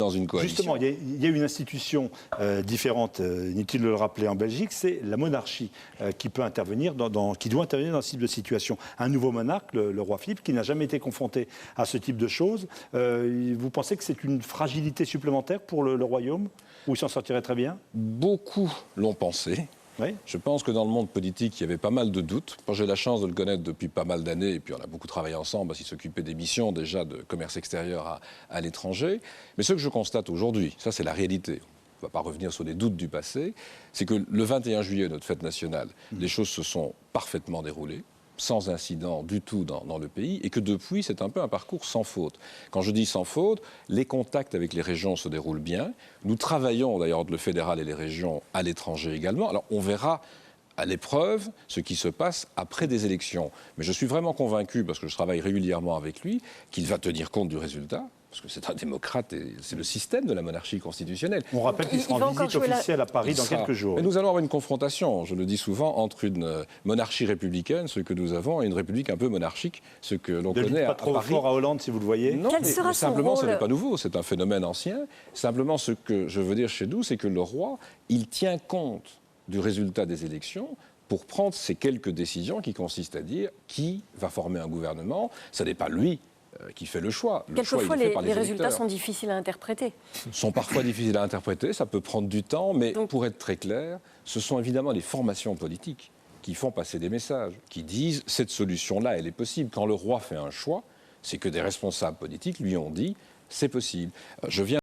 dans une coalition. Justement, il y a une institution différente, inutile de le rappeler en Belgique, c'est la monarchie qui peut intervenir, qui doit intervenir dans ce type de situation. Un nouveau monarque, le roi Philippe, qui n'a jamais été confronté à ce type de choses. Vous pensez que c'est une fragilité supplémentaire pour le royaume, où il s'en sortirait très bien? Beaucoup l'ont pensé. Oui. Je pense que dans le monde politique, il y avait pas mal de doutes. Moi, j'ai la chance de le connaître depuis pas mal d'années, et puis on a beaucoup travaillé ensemble, parce qu'il s'occupait des missions déjà de commerce extérieur à l'étranger. Mais ce que je constate aujourd'hui, ça c'est la réalité, on ne va pas revenir sur les doutes du passé, c'est que le 21 juillet, notre fête nationale, les choses se sont parfaitement déroulées, sans incident du tout dans le pays, et que depuis, c'est un peu un parcours sans faute. Quand je dis sans faute, les contacts avec les régions se déroulent bien. Nous travaillons d'ailleurs entre le fédéral et les régions à l'étranger également. Alors on verra à l'épreuve ce qui se passe après des élections. Mais je suis vraiment convaincu, parce que je travaille régulièrement avec lui, qu'il va tenir compte du résultat. Parce que c'est un démocrate et c'est le système de la monarchie constitutionnelle. On rappelle qu'il sera en visite officielle à Paris dans quelques jours. Mais nous allons avoir une confrontation, je le dis souvent, entre une monarchie républicaine, ce que nous avons, et une république un peu monarchique, ce que l'on connaît à Paris. Pas trop fort à Hollande, si vous le voyez. Non, mais simplement, ce n'est pas nouveau, c'est un phénomène ancien. Simplement, ce que je veux dire chez nous, c'est que le roi, il tient compte du résultat des élections pour prendre ces quelques décisions qui consistent à dire qui va former un gouvernement. Ce n'est pas lui qui fait le choix. Quelquefois, les résultats sont difficiles à interpréter. Sont parfois difficiles à interpréter, ça peut prendre du temps, mais pour être très clair, ce sont évidemment les formations politiques qui font passer des messages, qui disent cette solution-là, elle est possible. Quand le roi fait un choix, c'est que des responsables politiques lui ont dit c'est possible. Je viens